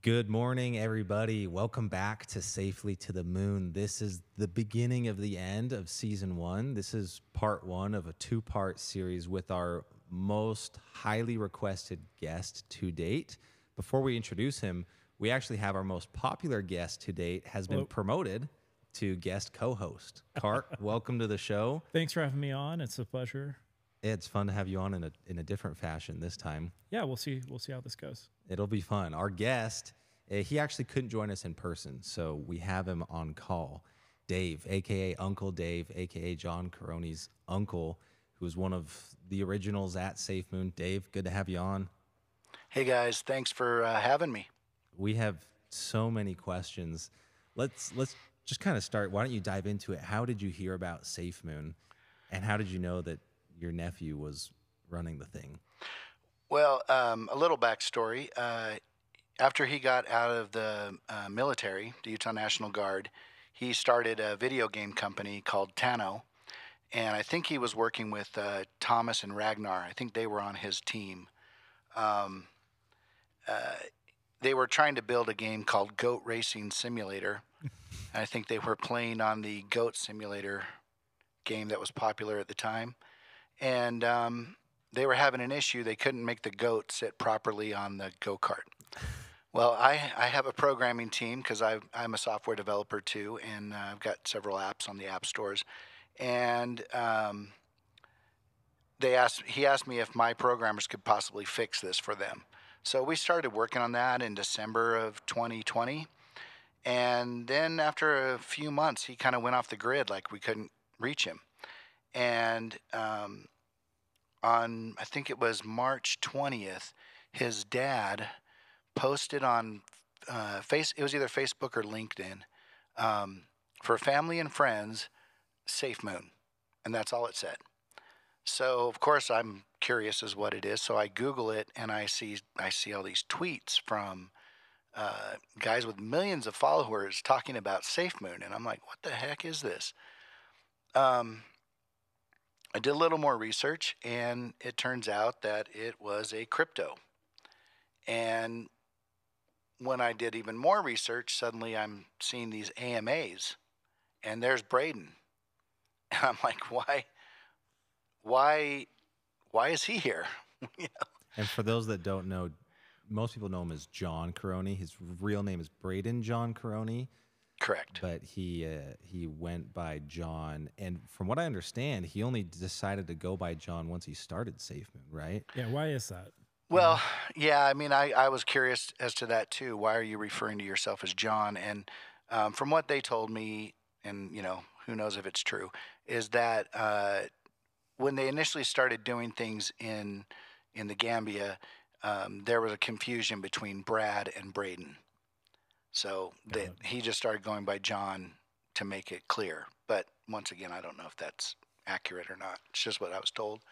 Good morning, everybody. Welcome back to Safely to the Moon. This is the beginning of the end of season one. This is part one of a two-part series with our most highly requested guest to date. Before we introduce him, we actually have our most popular guest to date has been promoted to guest co-host. Cart, welcome to the show. Thanks for having me on. It's a pleasure. It's fun to have you on in a different fashion this time. Yeah, we'll see how this goes. It'll be fun. Our guest, he actually couldn't join us in person, so we have him on call. Dave, a.k.a. Uncle Dave, a.k.a. John Corone's uncle, who is one of the originals at SafeMoon. Dave, good to have you on. Hey, guys. Thanks for having me. We have so many questions. Let's just kind of start. Why don't you dive into it? How did you hear about SafeMoon, and how did you know that your nephew was running the thing? Well, a little backstory. After he got out of the military, the Utah National Guard, he started a video game company called Tano. And I think he was working with Thomas and Ragnar. I think they were on his team. They were trying to build a game called Goat Racing Simulator. And I think they were playing on the Goat Simulator game that was popular at the time. And they were having an issue. They couldn't make the goat sit properly on the go-kart. Well, I have a programming team because I'm a software developer too, and I've got several apps on the app stores. And he asked me if my programmers could possibly fix this for them. So we started working on that in December of 2020. And then after a few months, he kind of went off the grid, like we couldn't reach him. And on, I think it was March 20th, his dad posted on it was either Facebook or LinkedIn, for family and friends, SafeMoon. And that's all it said. So, of course, I'm curious as what it is. So I Google it, and I see all these tweets from guys with millions of followers talking about SafeMoon. And I'm like, what the heck is this? I did a little more research, and it turns out that it was a crypto. And when I did even more research, suddenly I'm seeing these AMAs, and there's Braden. And I'm like, why is he here? And for those that don't know, most people know him as John Corone. His real name is Braden John Corone. Correct. But he went by John, and from what I understand, he only decided to go by John once he started SafeMoon, right? Yeah, why is that? Well, yeah, I mean, I was curious as to that too. Why are you referring to yourself as John? And from what they told me, and who knows if it's true, is that when they initially started doing things in the Gambia, there was a confusion between Brad and Braden. So he just started going by John to make it clear. But once again, I don't know if that's accurate or not. It's just what I was told.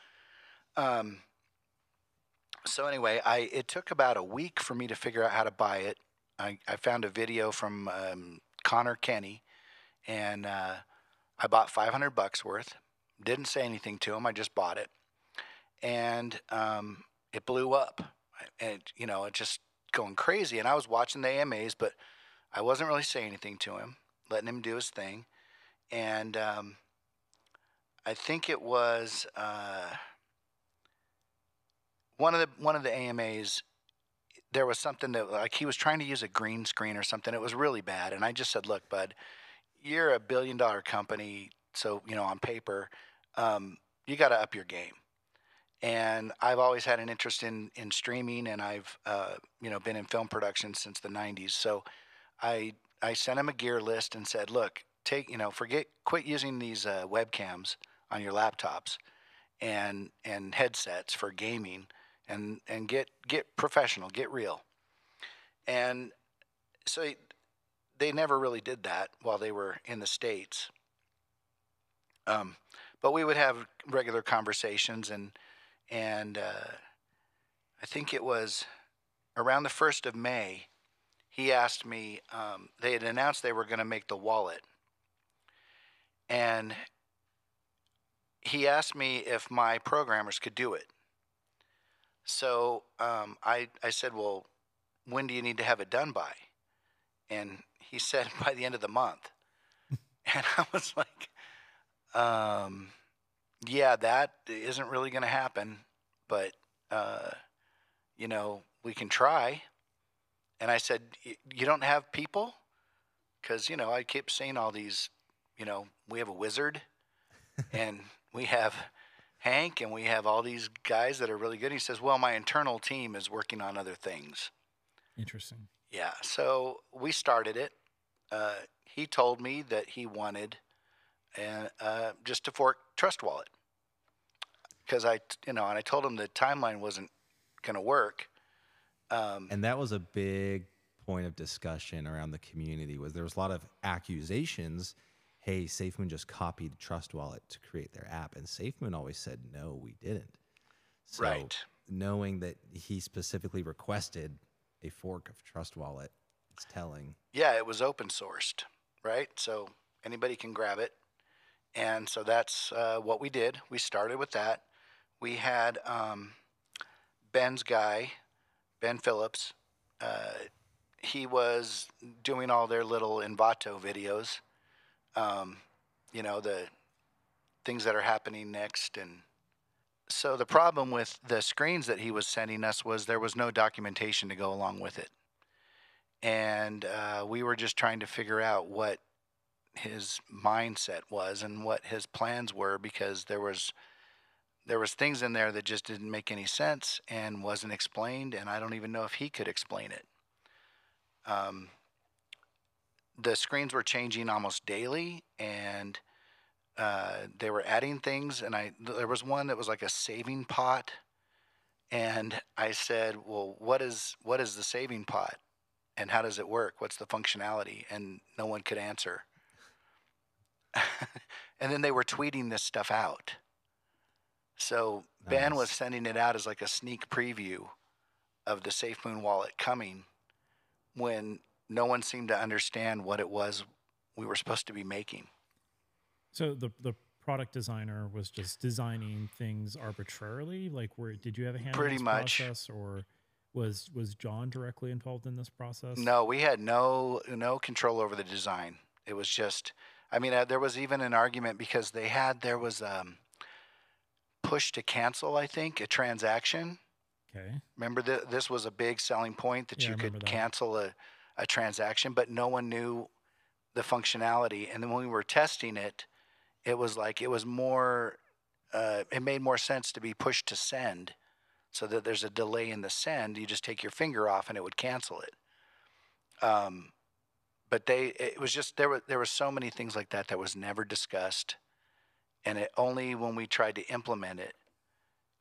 So anyway, it took about a week for me to figure out how to buy it. I found a video from Connor Kenny, and I bought $500 worth. Didn't say anything to him. I just bought it. And it blew up. And, it just going crazy. And I was watching the AMAs, but I wasn't really saying anything to him, letting him do his thing. And I think it was one of the AMAs. There was something that, like, he was trying to use a green screen or something. It was really bad. And I just said, look, bud, you're a $1 billion company. So, on paper, you got to up your game. And I've always had an interest in streaming, and I've been in film production since the 90s. So I sent him a gear list and said, look, quit using these webcams on your laptops and headsets for gaming, and get professional, get real. And so they never really did that while they were in the States. But we would have regular conversations, and I think it was around the 1st of May, he asked me, they had announced they were going to make the wallet. And he asked me if my programmers could do it. So I said, well, when do you need to have it done by? And he said, by the end of the month. And I was like, yeah, that isn't really going to happen, but, we can try. And I said, you don't have people? Because, I kept saying all these, we have a wizard and we have Hank and we have all these guys that are really good. He says, well, my internal team is working on other things. Interesting. Yeah. So we started it. He told me that he wanted just to fork Trust Wallet. Because and I told him the timeline wasn't going to work. And that was a big point of discussion around the community. There was a lot of accusations. Hey, SafeMoon just copied Trust Wallet to create their app, and SafeMoon always said no, we didn't. So right. Knowing that he specifically requested a fork of Trust Wallet, it's telling. Yeah, it was open sourced, right? So anybody can grab it, and so that's what we did. We started with that. We had Ben's guy, Ben Phillips. He was doing all their little Envato videos, the things that are happening next. And so the problem with the screens that he was sending us was there was no documentation to go along with it. And we were just trying to figure out what his mindset was and what his plans were, because there was things in there that just didn't make any sense and wasn't explained, and I don't even know if he could explain it. The screens were changing almost daily, and they were adding things, and there was one that was like a saving pot, and I said, well, what is the saving pot, and how does it work? What's the functionality? And no one could answer. And then they were tweeting this stuff out. So Ben was sending it out as like a sneak preview of the SafeMoon wallet coming, when no one seemed to understand what it was we were supposed to be making. So the product designer was just designing things arbitrarily? Like, did you have a hand in this process, or was John directly involved in this process? No, we had no control over the design. It was just, there was even an argument because there was push to cancel, I think, a transaction. Okay. Remember, this was a big selling point, that you could cancel a transaction, but no one knew the functionality. And then when we were testing it, it was more, it made more sense to be pushed to send, so that there's a delay in the send. You just take your finger off and it would cancel it. But it was just, there were so many things like that was never discussed. And it only when we tried to implement it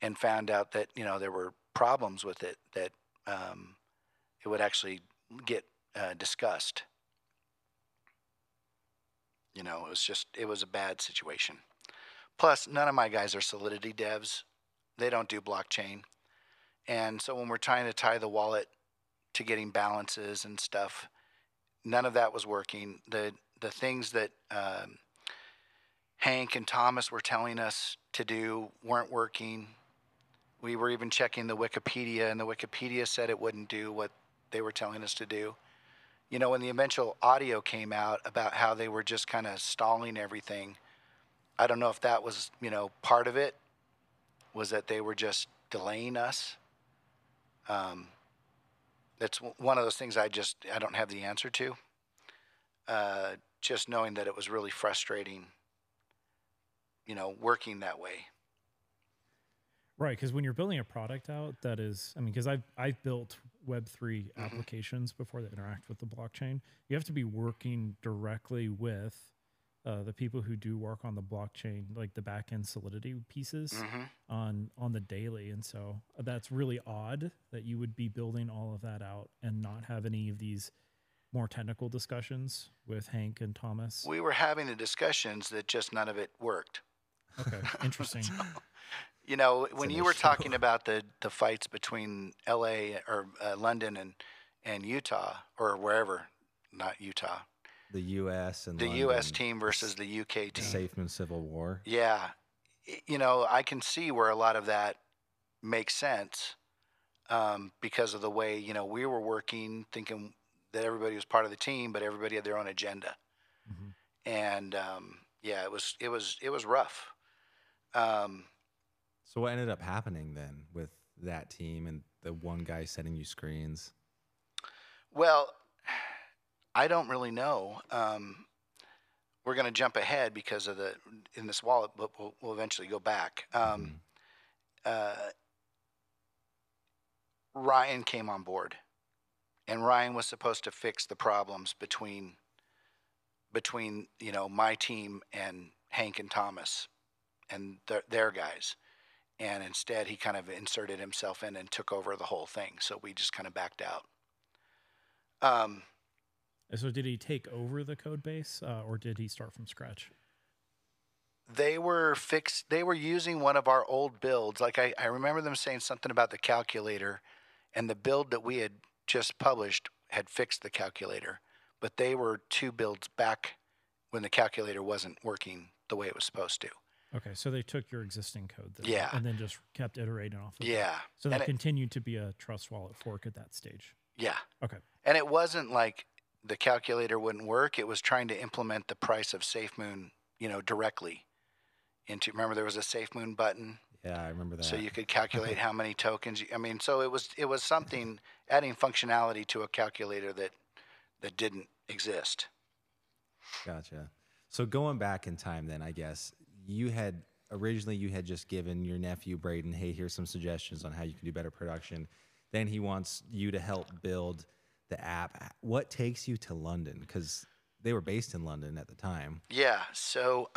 and found out that, there were problems with it, that it would actually get discussed. It was a bad situation. Plus, none of my guys are Solidity devs. They don't do blockchain. And so when we're trying to tie the wallet to getting balances and stuff, none of that was working. The things that Hank and Thomas were telling us to do weren't working. We were even checking the Wikipedia, and the Wikipedia said it wouldn't do what they were telling us to do. When the eventual audio came out about how they were just kind of stalling everything, I don't know if that was, part of it, was that they were just delaying us. That's one of those things I don't have the answer to. Just knowing that it was really frustrating, working that way. Right, because when you're building a product out, that is, because I've built Web3 applications before that interact with the blockchain. You have to be working directly with the people who do work on the blockchain, like the back-end Solidity pieces on the daily. And so that's really odd that you would be building all of that out and not have any of these more technical discussions with Hank and Thomas. We were having the discussions, that just none of it worked. Okay, interesting. When you were talking about the fights between LA or London and Utah, or wherever, not Utah, the U.S. and the London, U.S. team versus the U.K. team, SafeMoon Civil War. Yeah, I can see where a lot of that makes sense. because of the way, we were working, thinking that everybody was part of the team, but everybody had their own agenda. Mm-hmm. And yeah, it was rough. So what ended up happening then with that team and the one guy setting you screens? Well, I don't really know. We're going to jump ahead because of in this wallet, but we'll eventually go back. Ryan came on board, and Ryan was supposed to fix the problems between my team and Hank and Thomas and their guys. And instead, he kind of inserted himself in and took over the whole thing. So we just kind of backed out. So did he take over the code base, or did he start from scratch? They were using one of our old builds. Like I remember them saying something about the calculator, and the build that we had just published had fixed the calculator. But they were 2 builds back when the calculator wasn't working the way it was supposed to. Okay, so they took your existing code then, Yeah. and then just kept iterating off of it. Yeah. So that continued to be a Trust Wallet fork at that stage. Yeah. Okay. And it wasn't like the calculator wouldn't work. It was trying to implement the price of SafeMoon, directly into. Remember, there was a SafeMoon button. Yeah, I remember that. So you could calculate how many tokens. So it was something adding functionality to a calculator that didn't exist. Gotcha. So going back in time, then I guess you had just given your nephew Braden, hey, here's some suggestions on how you can do better production. Then he wants you to help build the app. What takes you to London? Because they were based in London at the time. Yeah. So,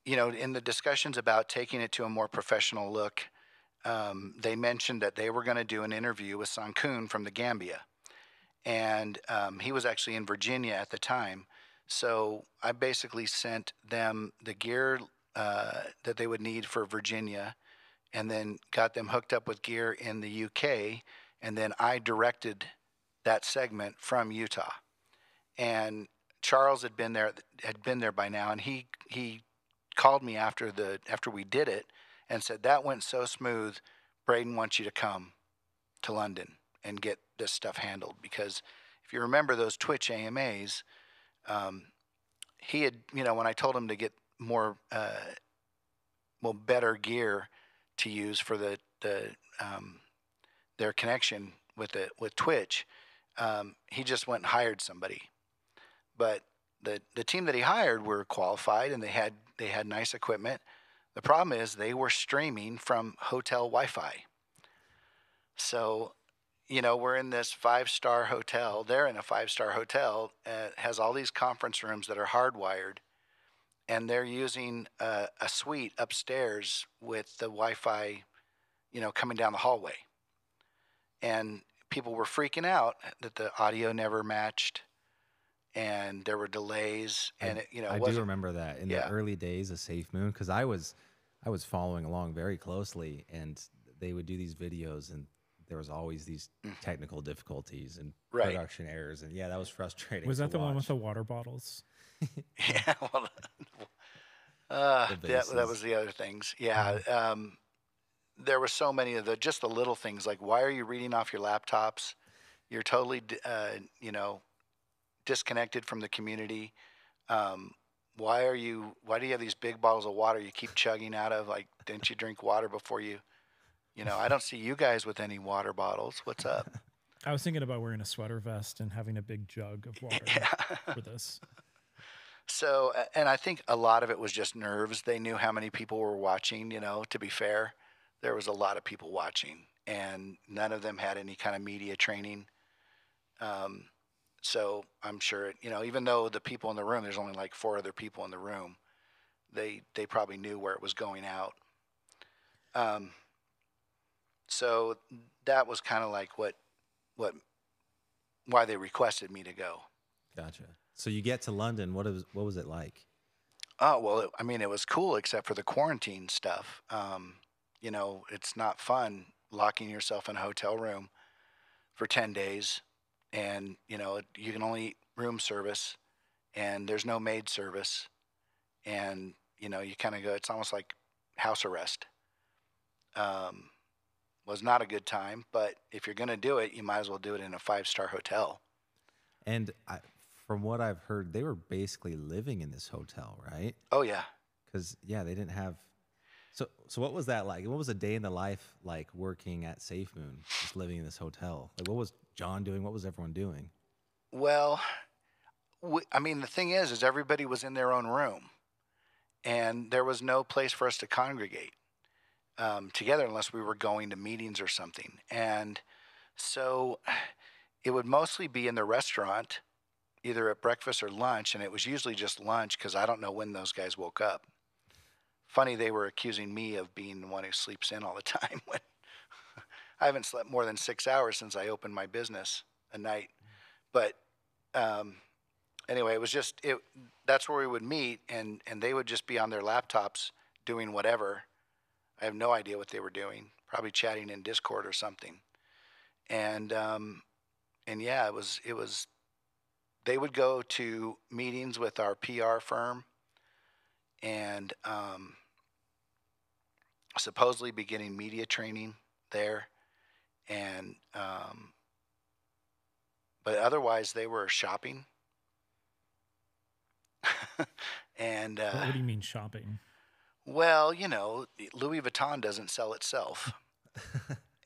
in the discussions about taking it to a more professional look, they mentioned that they were going to do an interview with Sankoon from the Gambia. And he was actually in Virginia at the time. So I basically sent them the gear that they would need for Virginia, and then got them hooked up with gear in the UK. And then I directed that segment from Utah. And Charles had been there by now, and he called me after we did it and said, that went so smooth, Braden wants you to come to London and get this stuff handled. Because if you remember those Twitch AMAs, he had, when I told him to get more, better gear to use for their connection with Twitch, he just went and hired somebody. But the team that he hired were qualified, and they had nice equipment. The problem is they were streaming from hotel Wi-Fi. So, we're in this 5-star hotel. They're in a 5-star hotel. Has all these conference rooms that are hardwired, and they're using a suite upstairs with the Wi-Fi, coming down the hallway. And people were freaking out that the audio never matched, and there were delays. And I do remember that in the early days of SafeMoon, because I was following along very closely, and they would do these videos, and there was always these technical difficulties and production errors, and that was frustrating. Was that the one with the water bottles? Yeah, well, that was the other things. Yeah, there were so many of the little things, like, why are you reading off your laptops? You're totally, disconnected from the community. Why do you have these big bottles of water you keep chugging out of? Like, didn't you drink water before you? I don't see you guys with any water bottles. What's up? I was thinking about wearing a sweater vest and having a big jug of water for this. So, and I think a lot of it was just nerves. They knew how many people were watching, to be fair. There was a lot of people watching, and none of them had any kind of media training. So I'm sure, even though the people in the room, there's only like 4 other people in the room, they probably knew where it was going out. So that was kind of like why they requested me to go. Gotcha. So you get to London. What was it like? Oh, well, it was cool except for the quarantine stuff. It's not fun locking yourself in a hotel room for 10 days, and, you can only eat room service, and there's no maid service, and, you kind of go, it's almost like house arrest. was not a good time. But if you're going to do it, you might as well do it in a 5-star hotel. And from what I've heard, they were basically living in this hotel, right? Oh, yeah. Because, yeah, they didn't have... So what was that like? What was a day in the life like working at SafeMoon, just living in this hotel? Like, what was John doing? What was everyone doing? Well, I mean, the thing is everybody was in their own room, and there was no place for us to congregate together unless we were going to meetings or something. And so it would mostly be in the restaurant, either at breakfast or lunch, and it was usually just lunch because I don't know when those guys woke up. Funny, they were accusing me of being the one who sleeps in all the time when I haven't slept more than 6 hours since I opened my business a night. But anyway, it was just that's where we would meet, and they would just be on their laptops doing whatever. I have no idea what they were doing, probably chatting in Discord or something. And yeah, it was they would go to meetings with our PR firm and supposedly be getting media training there, and but otherwise they were shopping. And what do you mean shopping? well, Louis Vuitton doesn't sell itself.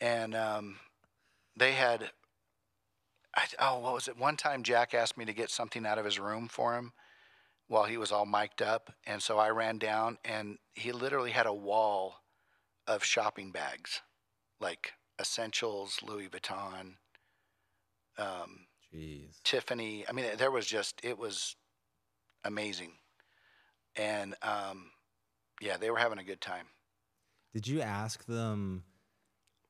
And they had what was it? One time Jack asked me to get something out of his room for him while he was all mic'd up, and so I ran down, and he literally had a wall of shopping bags, like Essentials, Louis Vuitton, Tiffany. I mean, it was amazing. And yeah, they were having a good time. Did you ask them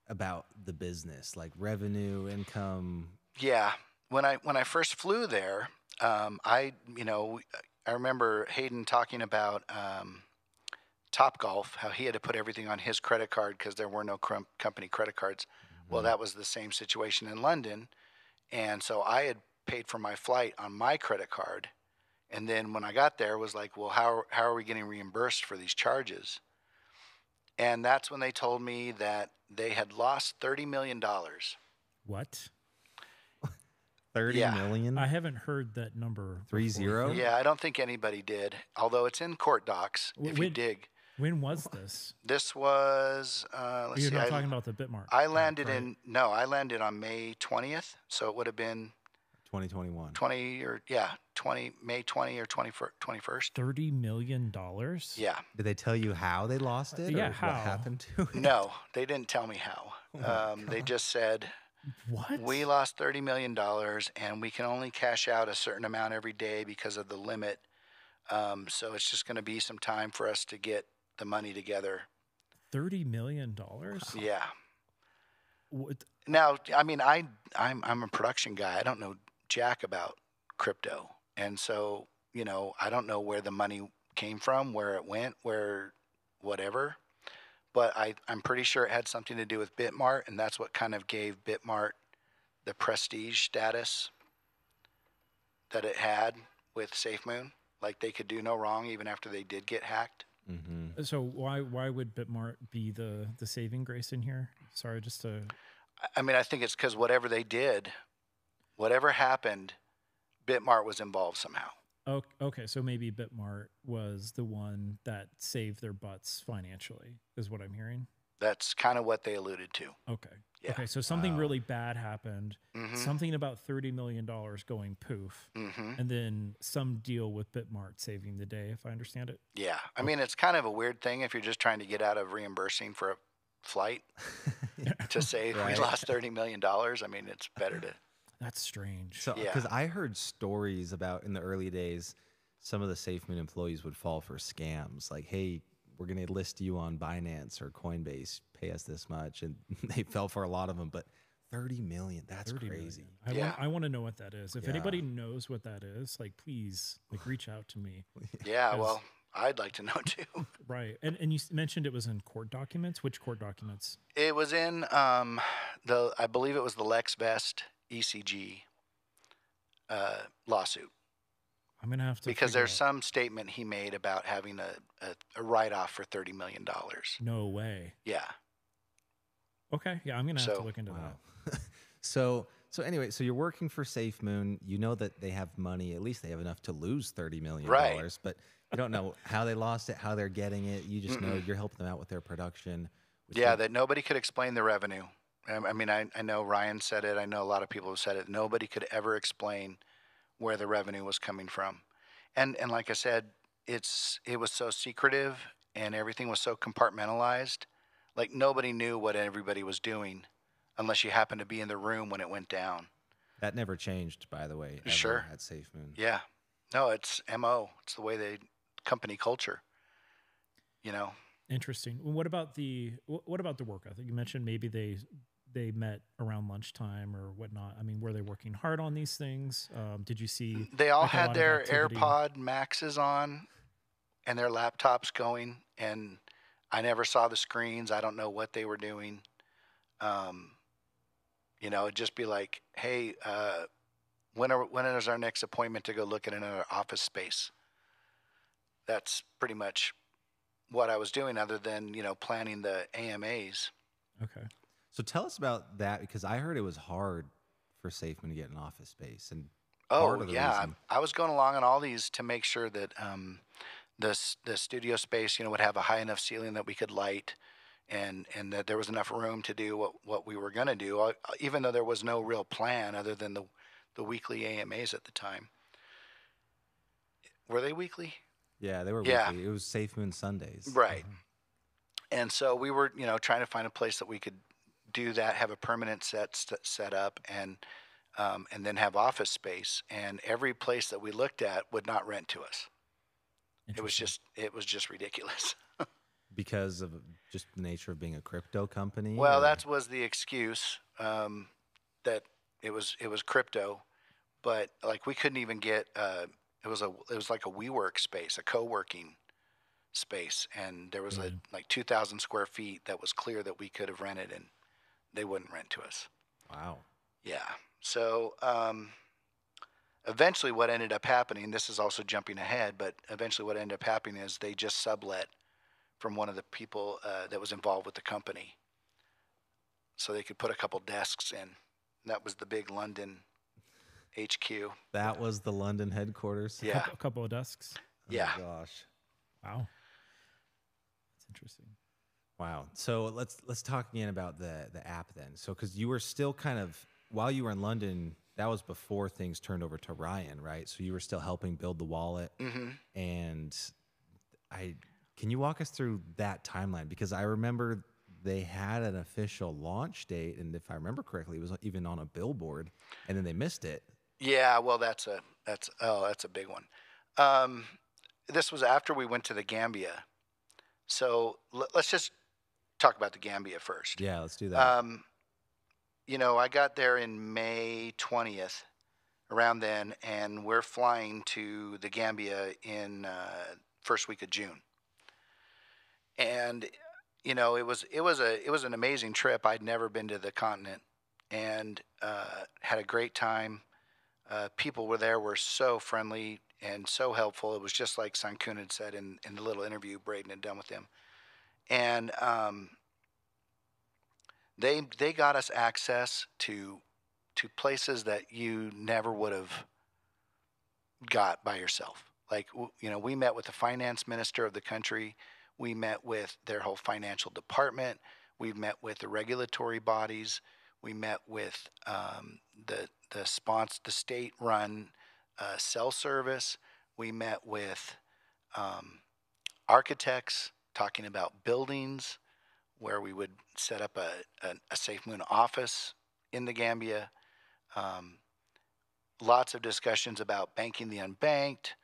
about the business, like revenue, income? Yeah. When I first flew there, I remember Hayden talking about Topgolf, how he had to put everything on his credit card because there were no company credit cards. Mm-hmm. Well, that was the same situation in London. And so I had paid for my flight on my credit card. And then when I got there, it was like, well, how are we getting reimbursed for these charges? And that's when they told me that they had lost $30 million. What? 30 million? I haven't heard that number. 30? Yeah, I don't think anybody did, although it's in court docs if you dig. When was this? This was, let's see. You're not talking about the Bitmart. I landed I landed on May 20th, so it would have been 2021. May 20 or 21st. $30 million? Yeah. Did they tell you how they lost it? Yeah, or how? What happened to it? No, they didn't tell me how. They just said, what? We lost $30 million, and we can only cash out a certain amount every day because of the limit. So it's just going to be some time for us to get the money together. $30 million? Yeah. What? Now, I mean, I'm a production guy. I don't know jack about crypto, and so I don't know where the money came from, where it went, where whatever. But I'm pretty sure it had something to do with Bitmart, and that's what kind of gave Bitmart the prestige status that it had with SafeMoon. Like they could do no wrong even after they did get hacked. Mm-hmm. So why would Bitmart be the saving grace in here? Sorry, just to... I mean, I think it's because whatever they did, whatever happened, Bitmart was involved somehow. Okay, so maybe Bitmart was the one that saved their butts financially, is what I'm hearing. That's kind of what they alluded to. Okay. Yeah. Okay, so something really bad happened. Mm-hmm. Something about $30 million going poof. Mm-hmm. And then some deal with Bitmart saving the day, if I understand it. Yeah. I mean, it's kind of a weird thing if you're just trying to get out of reimbursing for a flight to say we lost $30 million. I mean, it's better to... That's strange. So, because I heard stories about in the early days, some of the SafeMoon employees would fall for scams. Like, hey, we're going to list you on Binance or Coinbase. Pay us this much. And they fell for a lot of them. But 30 million, that's 30 crazy. Million. I want to know what that is. If anybody knows what that is, like, please, like, reach out to me. Yeah, well, I'd like to know too. Right. And you mentioned it was in court documents. Which court documents? It was in I believe it was the LexVest ECG lawsuit. I'm gonna have to, because there's some statement he made about having a write-off for $30 million. No way. Yeah. Okay. Yeah, I'm gonna have to So look into that. Wow. So anyway, so you're working for SafeMoon. You know that they have money. At least they have enough to lose $30 million, Right. but you don't know how they lost it, how they're getting it. You just know Mm-mm. you're helping them out with their production. Which Yeah, that nobody could explain the revenue. I mean, I know Ryan said it. I know a lot of people have said it. Nobody could ever explain where the revenue was coming from. And like I said, it was so secretive and everything was so compartmentalized. Like nobody knew what everybody was doing unless you happened to be in the room when it went down. that never changed, by the way, ever Sure. at SafeMoon. Yeah. No, it's MO. It's the way they company culture, you know. Interesting. What about the work ethic? You mentioned maybe they met around lunchtime or whatnot. I mean, were they working hard on these things? Did you see They all like a had lot of their activity? AirPod Maxes on and their laptops going, and I never saw the screens. I don't know what they were doing. You know, it'd just be like, hey, when is our next appointment to go look at another office space? That's pretty much what I was doing, other than, you know, planning the AMAs. Okay. So tell us about that, because I heard it was hard for SafeMoon to get an office space, and part Oh of the yeah, reason. I was going along on all these to make sure that the studio space, you know, would have a high enough ceiling that we could light, and that there was enough room to do what we were going to do, even though there was no real plan other than the weekly AMAs at the time. Were they weekly? Yeah, they were Yeah, weekly. It was SafeMoon Sundays. right. And so we were, you know, trying to find a place that we could do that, have a permanent set up, and then have office space. And every place that we looked at would not rent to us. Interesting. It was just ridiculous. Because of just the nature of being a crypto company. Well, or- that was the excuse, that it was crypto, but like we couldn't even get it was like a WeWork space, a co-working space, and there was Right. like 2,000 square feet that was clear that we could have rented, and they wouldn't rent to us. Wow. Yeah. So eventually, what ended up happening, this is also jumping ahead, but eventually, what ended up happening is they just sublet from one of the people that was involved with the company, so they could put a couple desks in. And that was the big London HQ. That was the London headquarters. Yeah. A couple of desks. Oh Yeah. my gosh. Wow. That's interesting. Wow. So let's talk again about the app then. So because you were still kind of, while you were in London, that was before things turned over to Ryan, right? So you were still helping build the wallet. Mm-hmm. And can you walk us through that timeline? Because I remember they had an official launch date, and if I remember correctly, it was even on a billboard, and then they missed it. Yeah. Well, that's a big one. This was after we went to the Gambia. So let's just talk about the Gambia first. Yeah, let's do that. You know, I got there in May 20th, around then, and we're flying to the Gambia in first week of June. And you know, it was an amazing trip. I'd never been to the continent, and had a great time. People were so friendly and so helpful. It was just like Sankun had said in the little interview Braden had done with him. And they got us access to places that you never would have got by yourself. Like, you know, we met with the finance minister of the country. We met with their whole financial department. We met with the regulatory bodies. We met with the state-run cell service. We met with architects talking about buildings where we would set up a SafeMoon office in the Gambia. Lots of discussions about banking the unbanked,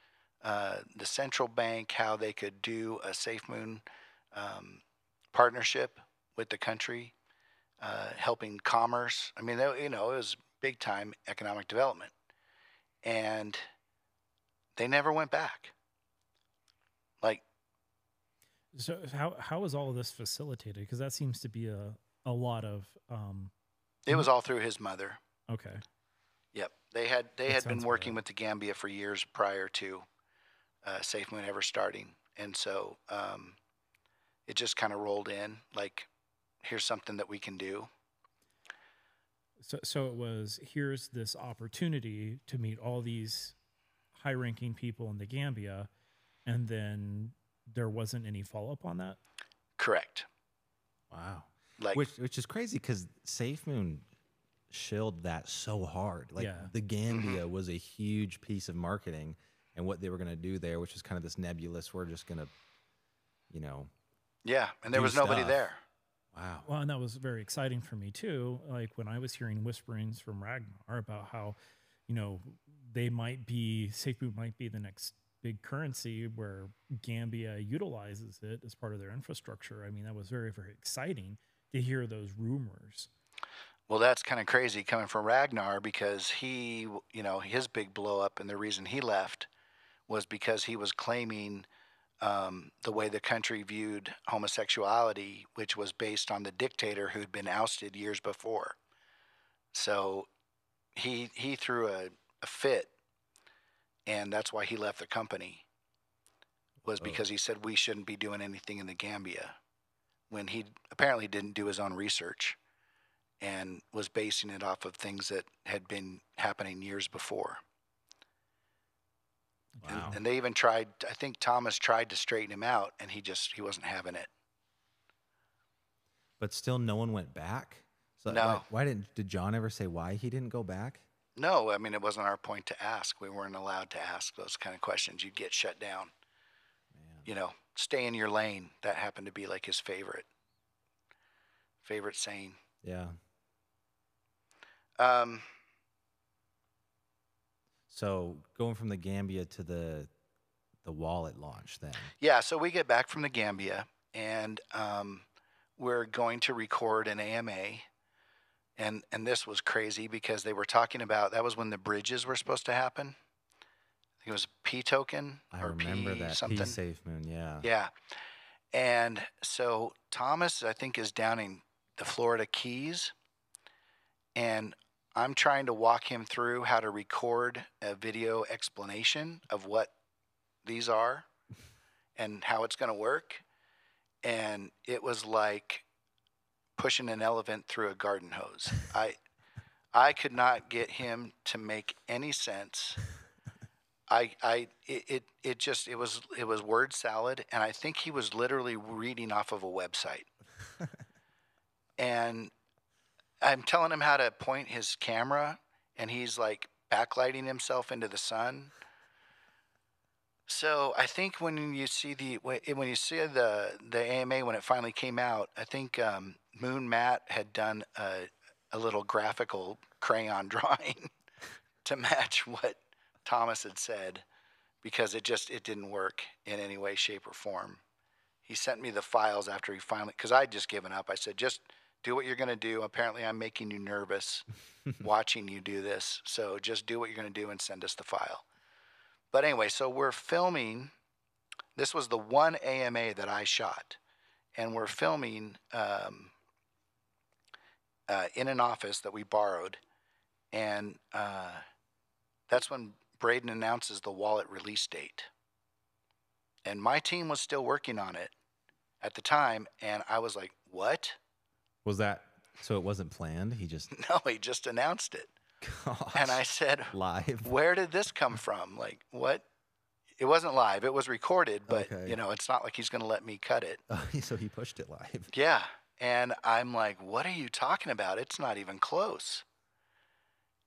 the central bank, how they could do a SafeMoon partnership with the country, helping commerce. I mean, you know, it was big time economic development, and they never went back. Like, So how is all of this facilitated? Because that seems to be a lot of it was all through his mother. okay. Yep, they had been sounds working right. with the Gambia for years prior to SafeMoon ever starting, and so it just kind of rolled in. Like, here's something that we can do. So it was, here's this opportunity to meet all these high-ranking people in the Gambia, and then there wasn't any follow-up on that? Correct. Wow. Like, Which is crazy because SafeMoon shilled that so hard. Like Yeah. the Gambia was a huge piece of marketing and what they were going to do there, which was kind of this nebulous, we're just going to, yeah, and there do was nobody stuff. there. Wow. Well, and that was very exciting for me too. Like when I was hearing whisperings from Ragnar about how, SafeMoon might be the next big currency where Gambia utilizes it as part of their infrastructure. I mean, that was very, very exciting to hear those rumors. Well, that's kind of crazy coming from Ragnar because he, his big blow up and the reason he left was because he was claiming the way the country viewed homosexuality, which was based on the dictator who'd been ousted years before. So he threw a fit, and that's why he left the company, was because he said we shouldn't be doing anything in the Gambia, when he apparently didn't do his own research and was basing it off of things that had been happening years before. Wow. And they even tried, I think Thomas tried to straighten him out, and he wasn't having it. But still no one went back? So No. why did John ever say why he didn't go back? No, I mean, it wasn't our point to ask. We weren't allowed to ask those kind of questions. You'd get shut down. Man. Stay in your lane. That happened to be like his favorite saying. Yeah. Um, So going from the Gambia to the wallet launch then. yeah, so we get back from the Gambia, and we're going to record an AMA. And this was crazy because they were talking about, that was when the bridges were supposed to happen. I think it was P token I or remember P that. something. P SafeMoon, yeah. Yeah. And so Thomas, I think, is down in the Florida Keys. And I'm trying to walk him through how to record a video explanation of what these are and how it's going to work. And it was like pushing an elephant through a garden hose. I could not get him to make any sense. It was word salad, and I think he was literally reading off of a website. And I'm telling him how to point his camera, and he's like backlighting himself into the sun. So I think when you see the AMA when it finally came out, I think Moon Matt had done a little graphical crayon drawing to match what Thomas had said, because it didn't work in any way, shape, or form. He sent me the files after he finally, because I'd just given up. I said, just do what you're going to do. Apparently I'm making you nervous watching you do this. So just do what you're going to do and send us the file. But anyway, so we're filming. This was the one AMA that I shot. And we're filming in an office that we borrowed. And that's when Braden announces the wallet release date. And my team was still working on it at the time. And I was like, what? Was that, so it wasn't planned? He just, No, he just announced it. gosh, And I said, live. where did this come from? Like, what? It wasn't live. It was recorded, but, Okay. it's not like he's going to let me cut it. So he pushed it live. Yeah. And I'm like, what are you talking about? It's not even close.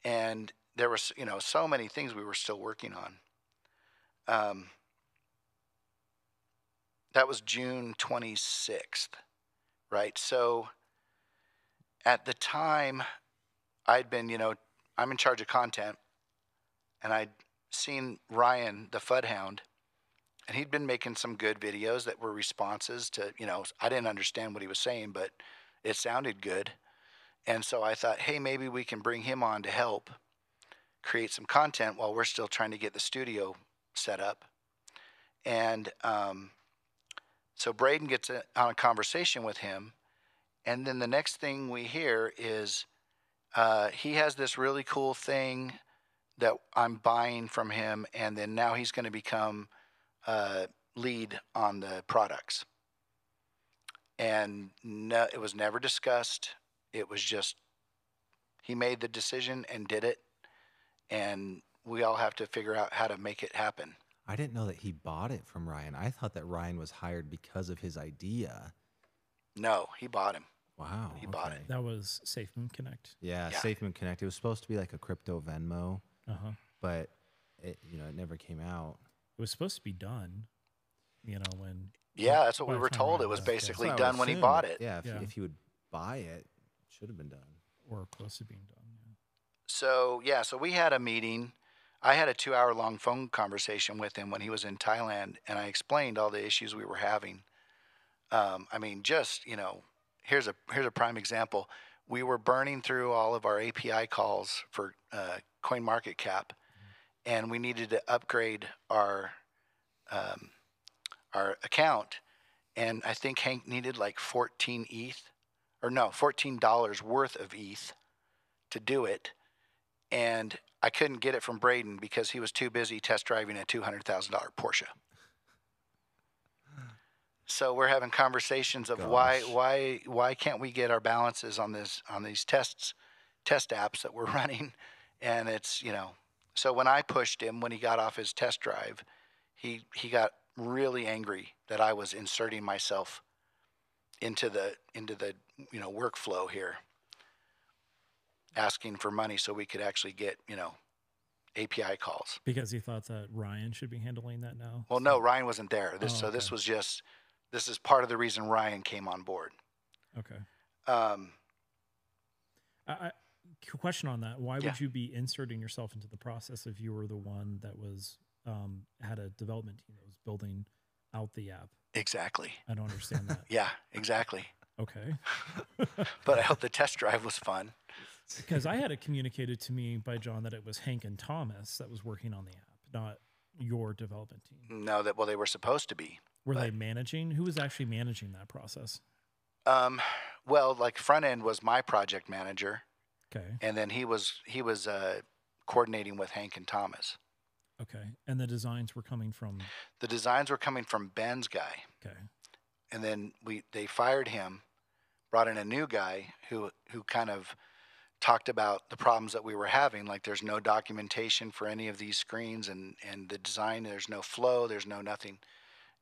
And there was, so many things we were still working on. That was June 26th, right? So at the time, I'd been, I'm in charge of content, and I'd seen Ryan, the Fud Hound, and he'd been making some good videos that were responses to, I didn't understand what he was saying, but it sounded good. And so I thought, hey, maybe we can bring him on to help create some content while we're still trying to get the studio set up. And so Braden gets on a conversation with him, and then the next thing we hear is he has this really cool thing that I'm buying from him, and then now he's going to become lead on the products. And no, it was never discussed. It was just he made the decision and did it, and we all have to figure out how to make it happen. I didn't know that he bought it from Ryan. I thought that Ryan was hired because of his idea. No, he bought him. Wow. He bought it. That was SafeMoon Connect. Yeah, Yeah. SafeMoon Connect. It was supposed to be like a crypto Venmo, Uh-huh. but it never came out. It was supposed to be done, when... Yeah, that's what by we the were time told. Ryan It was left, yeah. basically That's what I would done when he assume. bought it. Yeah, Yeah. if he would buy it, it should have been done. Or close to being done, yeah. So we had a meeting. I had a 2-hour-long phone conversation with him when he was in Thailand, and I explained all the issues we were having. Here's a prime example. We were burning through all of our API calls for CoinMarketCap, and we needed to upgrade our account. And I think Hank needed like $14 worth of ETH to do it. And I couldn't get it from Braden because he was too busy test driving a $200,000 Porsche. So we're having conversations of why can't we get our balances on these test apps that we're running, and it's So when I pushed him when he got off his test drive, he got really angry that I was inserting myself into the workflow here, asking for money so we could actually get API calls. Because he thought that Ryan should be handling that now? Well, no, Ryan wasn't there. This okay. This is part of the reason Ryan came on board. Okay. Question on that. Why would you be inserting yourself into the process if you were the one that was had a development team that was building out the app? Exactly. I don't understand that. Yeah, exactly. Okay. But I hope the test drive was fun. Because I had it communicated to me by John that it was Hank and Thomas that was working on the app, not your development team. No, they were supposed to be. Were they managing? Who was actually managing that process? Well, like front end was my project manager. Okay. And then he was coordinating with Hank and Thomas. Okay. And the designs were coming from? The designs were coming from Ben's guy. Okay. And then they fired him, brought in a new guy who kind of talked about the problems that we were having. Like there's no documentation for any of these screens and the design, there's no flow, there's no nothing.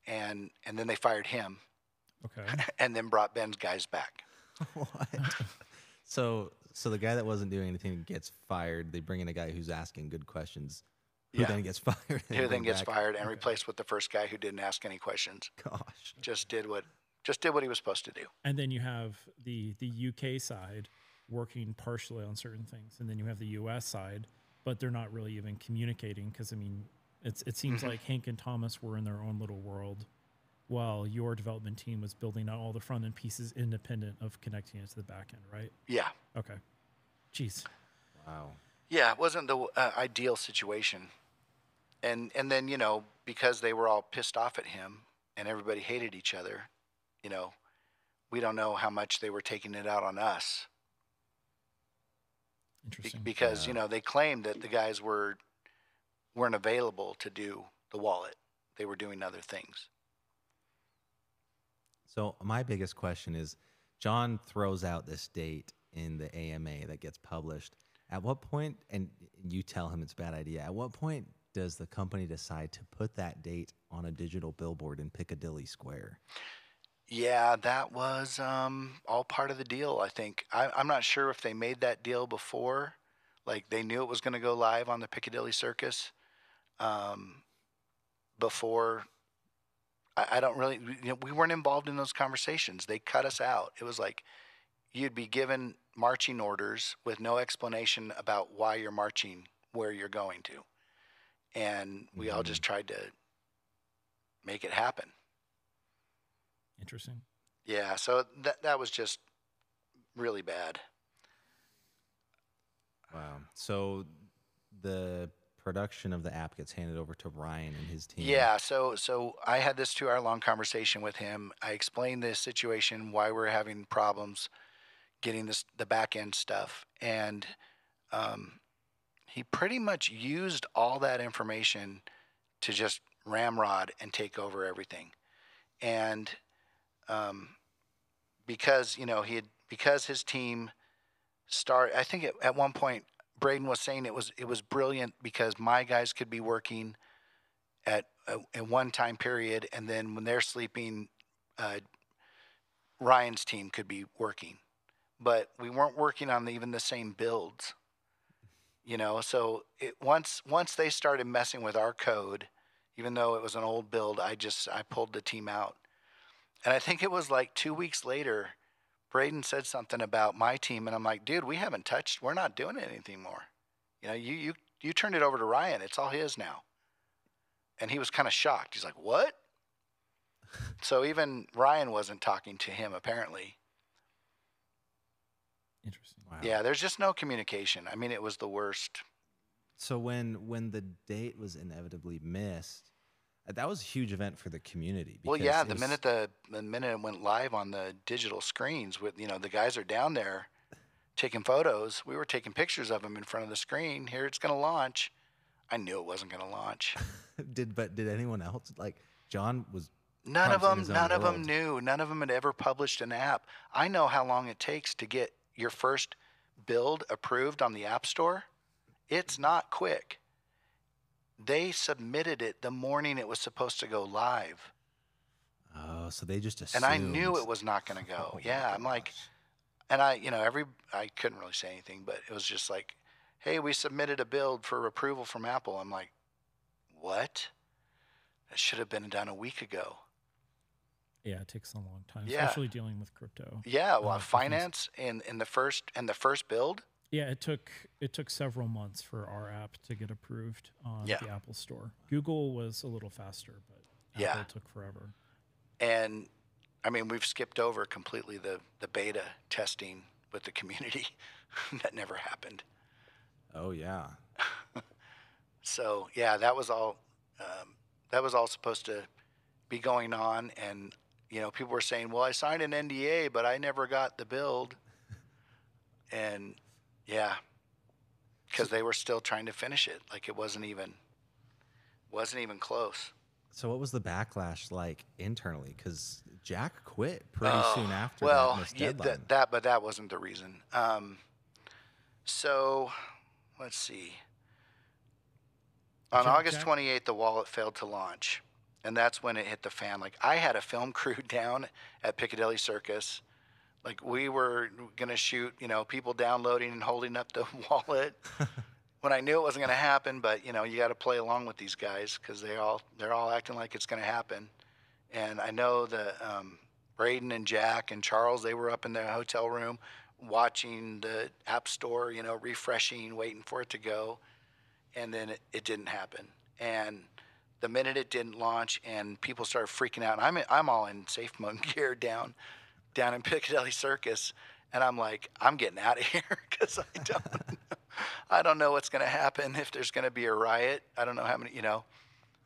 And then they fired him. Okay. And then brought Ben's guys back. What? So the guy that wasn't doing anything gets fired. They bring in a guy who's asking good questions. Who then gets fired? Who then gets fired and replaced with the first guy who didn't ask any questions. Gosh. Just did what he was supposed to do. And then you have the UK side working partially on certain things, and then you have the US side, but they're not really even communicating because it seems like Hank and Thomas were in their own little world, while your development team was building out all the front end pieces independent of connecting it to the back end, right? Yeah. Okay. Jeez. Wow. Yeah, it wasn't the ideal situation. And then, because they were all pissed off at him and everybody hated each other, we don't know how much they were taking it out on us. Interesting. Because, they claimed that the guys weren't available to do the wallet. They were doing other things. So my biggest question is, John throws out this date in the AMA that gets published. At what point, and you tell him it's a bad idea, at what point does the company decide to put that date on a digital billboard in Piccadilly Square? Yeah, that was all part of the deal, I think. I'm not sure if they made that deal before. Like, they knew it was going to go live on the Piccadilly Circus before. I don't really, we weren't involved in those conversations. They cut us out. It was like you'd be given marching orders with no explanation about why you're marching where you're going to. And we all just tried to make it happen. Interesting. Yeah, so that was just really bad. Wow. So the production of the app gets handed over to Ryan and his team. Yeah, so I had this 2-hour-long conversation with him. I explained the situation, why we're having problems getting the back end stuff, and he pretty much used all that information to just ramrod and take over everything. And because because his team started. I think at one point Braden was saying it was brilliant because my guys could be working at one time period, and then when they're sleeping, Ryan's team could be working, but we weren't working on even the same builds. So once they started messing with our code, even though it was an old build, I pulled the team out. And I think it was like 2 weeks later, Braden said something about my team, and I'm like, dude, we're not doing anything more. You turned it over to Ryan. It's all his now. And he was kind of shocked. He's like, what? So even Ryan wasn't talking to him, apparently. Interesting. Wow. Yeah, there's just no communication. I mean, it was the worst. So when the date was inevitably missed, that was a huge event for the community. Well, yeah, the minute it went live on the digital screens, with the guys are down there taking photos. We were taking pictures of them in front of the screen. Here it's going to launch. I knew it wasn't going to launch. Did anyone else, like John was? None of them knew. None of them had ever published an app. I know how long it takes to get your first build approved on the App Store. It's not quick. They submitted it the morning it was supposed to go live. Oh, so they just assumed. And I knew it was not going to go. Yeah, I'm like, and I couldn't really say anything, but it was just like, hey, we submitted a build for approval from Apple. I'm like, what? That should have been done a week ago. Yeah, it takes a long time, Yeah. especially dealing with crypto. Yeah, well, finance in the first build. Yeah, it took several months for our app to get approved on the Apple Store. Google was a little faster, but Apple took forever. And I mean, we've skipped over completely the beta testing with the community. That never happened. Oh yeah. So yeah, that was all supposed to be going on, and people were saying, well, I signed an NDA, but I never got the build. And yeah, because they were still trying to finish it. Like it wasn't even close. So what was the backlash like internally? Because Jack quit pretty soon after that missed deadline. But that wasn't the reason. So let's see. On August 28th, the wallet failed to launch, and that's when it hit the fan. Like I had a film crew down at Piccadilly Circus. Like we were gonna shoot, people downloading and holding up the wallet. When I knew it wasn't gonna happen, but you got to play along with these guys because they're all acting like it's gonna happen. And I know that Braden and Jack and Charles, they were up in the hotel room watching the App Store, refreshing, waiting for it to go, and then it didn't happen. And the minute it didn't launch, and people started freaking out, and I'm all in SafeMoon gear down in Piccadilly Circus, and I'm like, I'm getting out of here because I don't know what's going to happen, if there's going to be a riot. I don't know how many,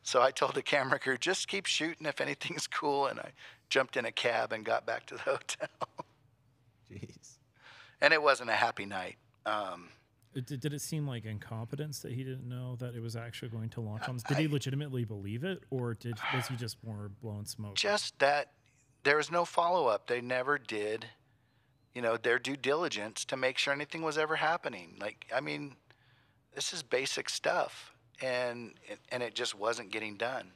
So I told the camera crew, just keep shooting if anything's cool, and I jumped in a cab and got back to the hotel. Jeez. And it wasn't a happy night. Did it seem like incompetence that he didn't know that it was actually going to launch on? Did he legitimately believe it, or was he just more blowing smoke? Just that there was no follow-up. They never did, their due diligence to make sure anything was ever happening. Like, I mean, this is basic stuff, and it just wasn't getting done.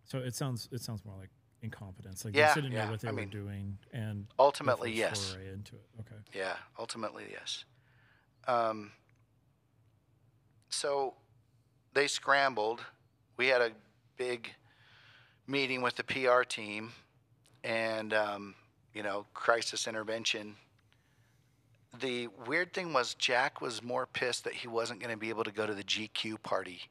So it sounds more like incompetence. Like Yeah, they didn't know what they were mean, doing, and ultimately, the first yes. foray into it. Okay. Yeah, ultimately, yes. So they scrambled. We had a big meeting with the PR team, and crisis intervention. The weird thing was Jack was more pissed that he wasn't going to be able to go to the GQ party.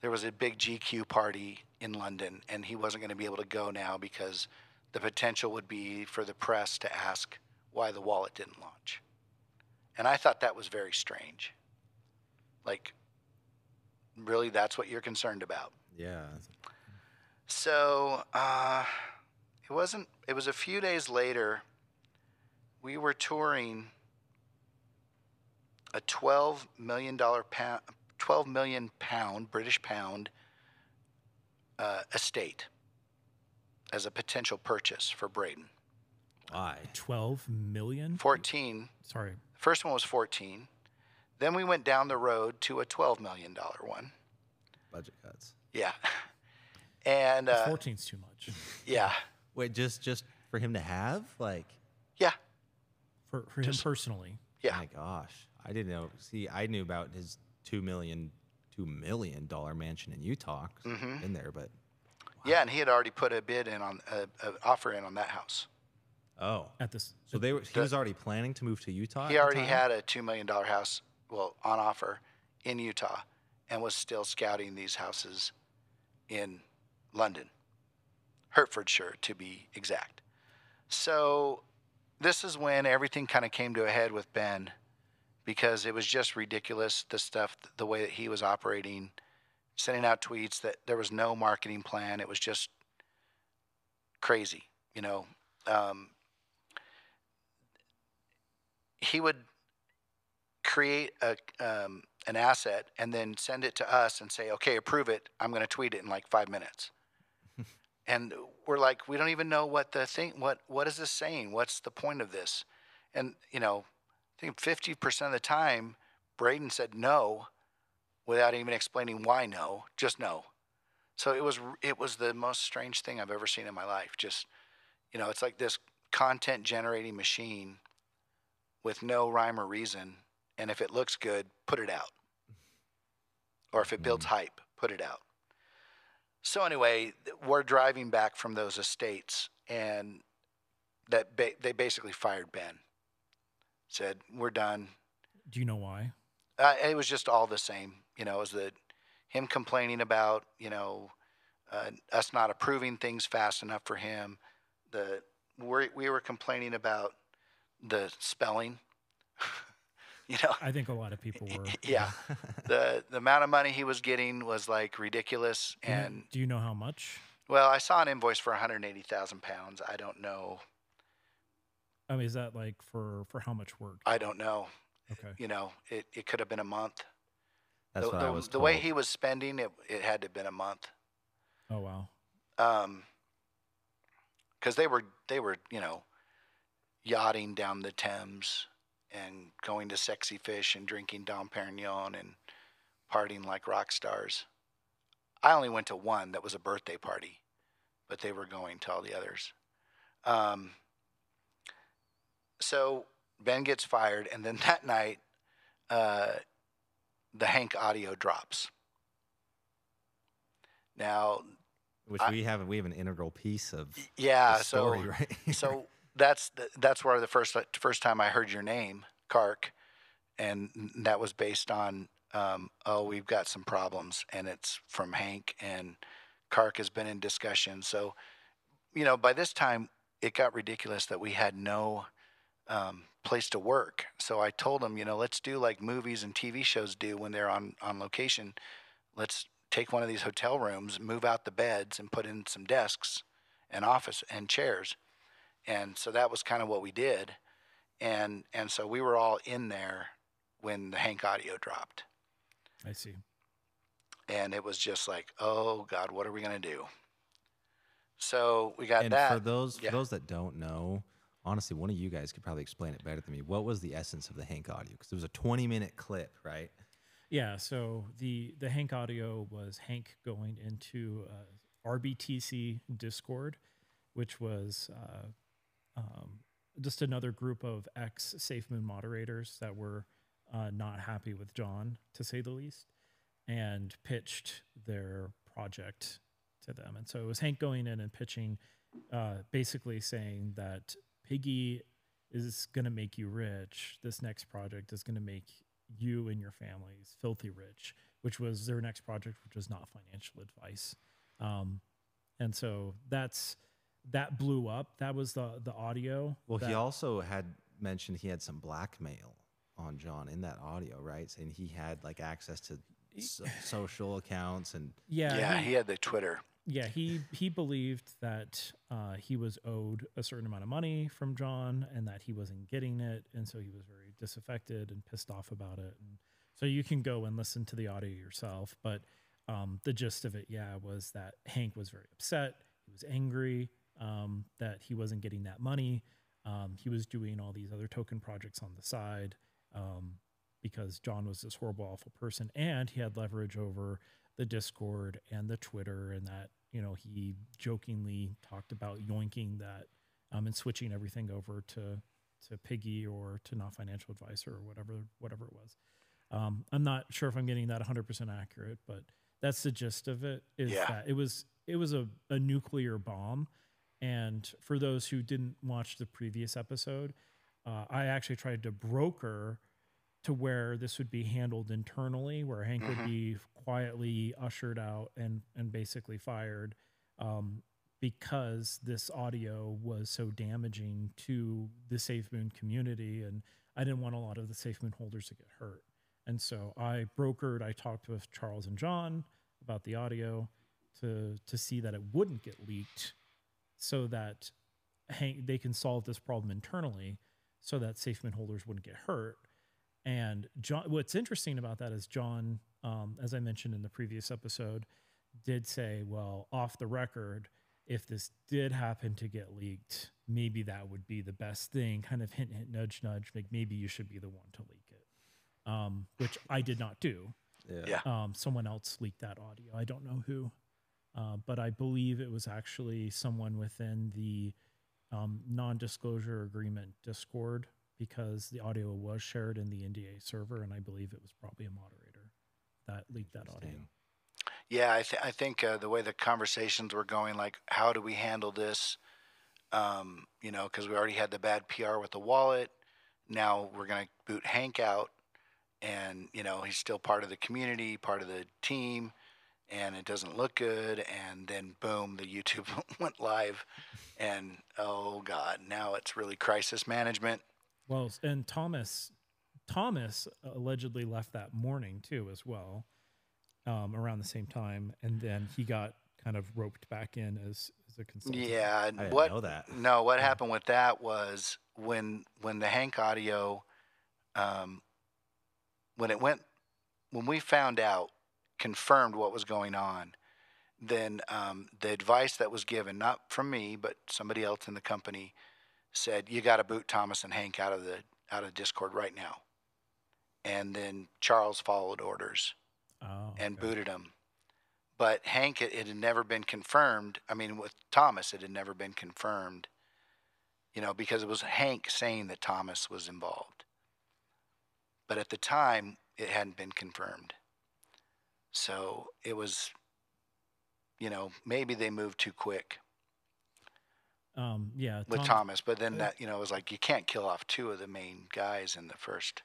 There was a big GQ party in London, and he wasn't going to be able to go now because the potential would be for the press to ask why the wallet didn't launch. And I thought that was very strange. Like, really, that's what you're concerned about? Yeah. So it was a few days later. We were touring a £12 million British pound estate as a potential purchase for Braden. Why? 12 million? 14. Sorry. First one was 14. Then we went down the road to a $12 million one. Budget cuts. Yeah. And 14's too much. Yeah. Wait, just for him to have? Like, Yeah. For him personally. Yeah. my gosh. I didn't know. See, I knew about his $2 million mansion in Utah. 'Cause I've been there, but Yeah, and he had already put a bid in on an offer in on that house. oh. At this. So he was already planning to move to Utah? He at the already time? had a $2 million house, well, on offer in Utah, and was still scouting these houses in London, Hertfordshire to be exact. So this is when everything kind of came to a head with Ben, because it was just ridiculous, the stuff, the way that he was operating, sending out tweets that there was no marketing plan. It was just crazy, you know. He would create an asset and then send it to us and say, okay, approve it. I'm going to tweet it in like 5 minutes. And we're like, we don't even know what what is this saying? What's the point of this? And, you know, I think 50% of the time, Braden said no without even explaining why no, just no. So it was the most strange thing I've ever seen in my life. Just, you know, it's like this content generating machine with no rhyme or reason. And if it looks good, put it out. Or if it builds hype, put it out. So anyway, we're driving back from those estates, and they basically fired Ben. Said, we're done. Do you know why? It was just all the same. You know, it was him complaining about, you know, us not approving things fast enough for him. We were complaining about the spelling. You know, I think a lot of people were. Yeah. The amount of money he was getting was like ridiculous. And do you know how much? Well, I saw an invoice for 180,000 pounds. I don't know. I mean, is that like for how much work? I don't know. Okay. You know, it could have been a month. That's what I was The told. way he was spending it had to have been a month. Oh wow. Because they were, you know, yachting down the Thames and going to Sexy Fish and drinking Dom Perignon and partying like rock stars. I only went to one that was a birthday party, but they were going to all the others. So Ben gets fired, and then that night, the Hank audio drops. Now, which we have an integral piece of yeah. the story, So right? so that's where the first time I heard your name, Kark, and that was based on we've got some problems, and it's from Hank, and Kark has been in discussion. So, you know, by this time it got ridiculous that we had no place to work. So I told him, you know, let's do like movies and TV shows do when they're on location. Let's take one of these hotel rooms, move out the beds, and put in some desks and office and chairs. And so that was kind of what we did. And so we were all in there when the Hank audio dropped. I see. And it was just like, oh God, what are we going to do? So we got and that. For those that don't know, honestly, one of you guys could probably explain it better than me. What was the essence of the Hank audio? Because it was a 20-minute clip, right? Yeah. So the Hank audio was Hank going into RBTC Discord, which was just another group of ex-SafeMoon moderators that were not happy with John, to say the least, and pitched their project to them. And so it was Hank going in and pitching, basically saying that Piggy is going to make you rich. This next project is going to make you and your families filthy rich, which was their next project, which was not financial advice. And so that blew up. That was the audio. Well, he also had mentioned he had some blackmail on John in that audio, right? Saying he had like access to social accounts and he had the Twitter. Yeah, he believed that he was owed a certain amount of money from John and that he wasn't getting it, and so he was very disaffected and pissed off about it. And so you can go and listen to the audio yourself, but the gist of it, was that Hank was very upset. He was angry. that he wasn't getting that money. He was doing all these other token projects on the side because John was this horrible, awful person, and he had leverage over the Discord and the Twitter, and that, you know, he jokingly talked about yoinking that and switching everything over to Piggy or to Not Financial Advisor or whatever it was. I'm not sure if I'm getting that 100% accurate, but that's the gist of it. Is that it was a nuclear bomb. And for those who didn't watch the previous episode, I actually tried to broker to where this would be handled internally, where Hank would be quietly ushered out and basically fired because this audio was so damaging to the SafeMoon community. And I didn't want a lot of the SafeMoon holders to get hurt. And so I talked with Charles and John about the audio to see that it wouldn't get leaked so that they can solve this problem internally so that SafeMoon holders wouldn't get hurt. And John, what's interesting about that is John, as I mentioned in the previous episode, did say, well, off the record, if this did happen to get leaked, maybe that would be the best thing, kind of hint, hint, nudge, nudge, like maybe you should be the one to leak it, which I did not do. Yeah. Someone else leaked that audio. I don't know who, but I believe it was actually someone within the non-disclosure agreement Discord, because the audio was shared in the NDA server, and I believe it was probably a moderator that leaked that audio. Yeah, I think the way the conversations were going, like, how do we handle this? You know, because we already had the bad PR with the wallet. Now we're going to boot Hank out, and, you know, he's still part of the community, part of the team, and it doesn't look good. And then, boom, the YouTube went live, and, oh, God, now it's really crisis management. Well, and Thomas allegedly left that morning too, as well, around the same time, and then he got kind of roped back in as a consultant. Yeah, I didn't know that. No, what happened with that was when the Hank audio, when we found out, confirmed what was going on, then the advice that was given, not from me but somebody else in the company, said, you got to boot Thomas and Hank out of Discord right now. And then Charles followed orders and booted him. But Hank, it had never been confirmed. I mean, with Thomas, it had never been confirmed, you know, because it was Hank saying that Thomas was involved. But at the time, it hadn't been confirmed. So it was, you know, maybe they moved too quick. With Thomas, but then that, you know, it was like, you can't kill off two of the main guys in the first,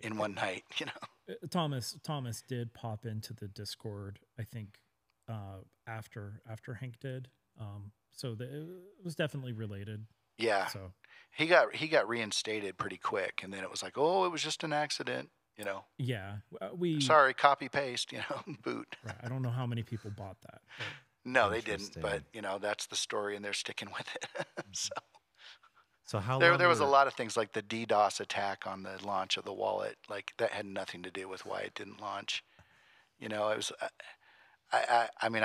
in one night, you know. Thomas did pop into the Discord, I think, after Hank did. So it was definitely related. Yeah. So he got reinstated pretty quick, and then it was like, oh, it was just an accident, you know. Yeah, sorry, copy paste, you know, boot. Right. I don't know how many people bought that. But. No, they didn't. But, you know, that's the story, and they're sticking with it. So how there was a lot of things like the DDoS attack on the launch of the wallet. Like, that had nothing to do with why it didn't launch. You know, it was. I mean,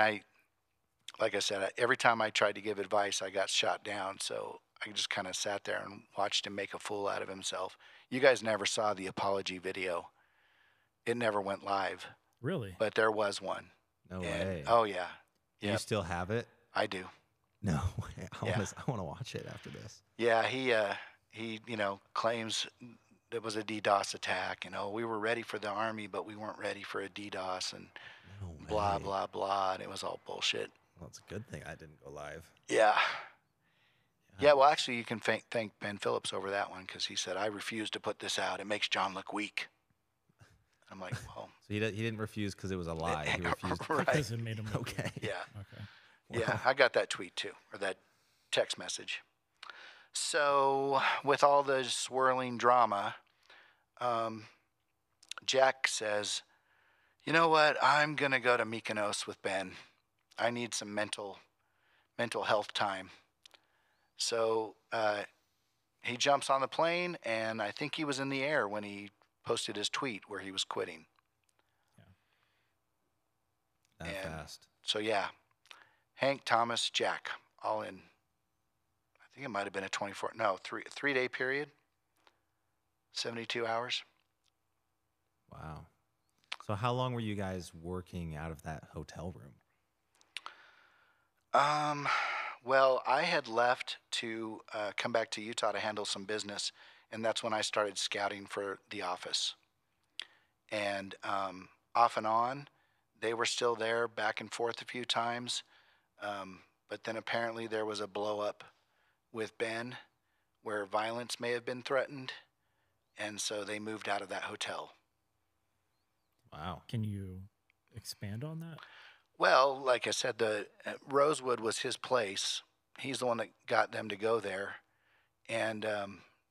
like I said, every time I tried to give advice, I got shot down. So I just kind of sat there and watched him make a fool out of himself. You guys never saw the apology video. It never went live. Really? But there was one. No way. Oh yeah. You still have it? I do. No way. I want to watch it after this. Yeah, he you know, claims it was a DDoS attack. You know, we were ready for the army, but we weren't ready for a DDoS, and blah blah blah, and it was all bullshit. Well, it's a good thing I didn't go live. Yeah. Well, actually, you can thank Ben Phillips over that one, because he said, I refuse to put this out. It makes John look weak. I'm like, well. So he didn't refuse because it was a lie. He refused because it made him look okay. Weak. Yeah. Okay. Wow. Yeah, I got that tweet too, or that text message. So with all the swirling drama, Jack says, you know what? I'm going to go to Mykonos with Ben. I need some mental health time. So he jumps on the plane, and I think he was in the air when he posted his tweet where he was quitting. Yeah. That fast. So yeah, Hank, Thomas, Jack, all in, I think it might have been a 3-day period, 72 hours. Wow. So how long were you guys working out of that hotel room? Well, I had left to come back to Utah to handle some business, and that's when I started scouting for the office. And off and on, they were still there, back and forth a few times. But then apparently there was a blow up with Ben where violence may have been threatened, and so they moved out of that hotel. Wow. Can you expand on that? Well, like I said, the Rosewood was his place. He's the one that got them to go there, and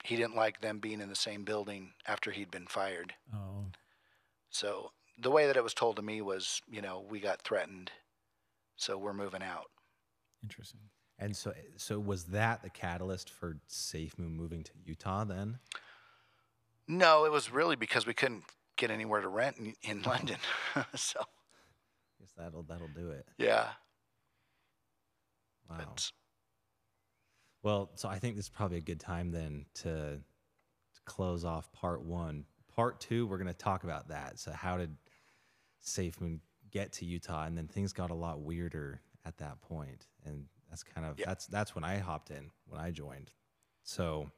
he didn't like them being in the same building after he'd been fired. Oh, So the way that it was told to me was, we got threatened, so we're moving out. interesting. And so was that the catalyst for SafeMoon moving to Utah then? No, it was really because we couldn't get anywhere to rent in London. So I guess that'll do it. yeah. Wow. But, Well, so I think this is probably a good time then to close off part one. Part two, we're going to talk about that. So how did SafeMoon get to Utah? And then things got a lot weirder at that point. And that's kind of, that's when I hopped in, when I joined. So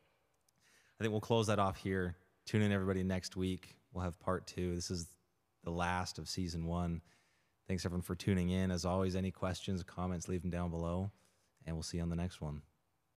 I think we'll close that off here. Tune in, everybody, next week. We'll have part two. This is the last of season one. Thanks, everyone, for tuning in. As always, any questions, comments, leave them down below. And we'll see you on the next one.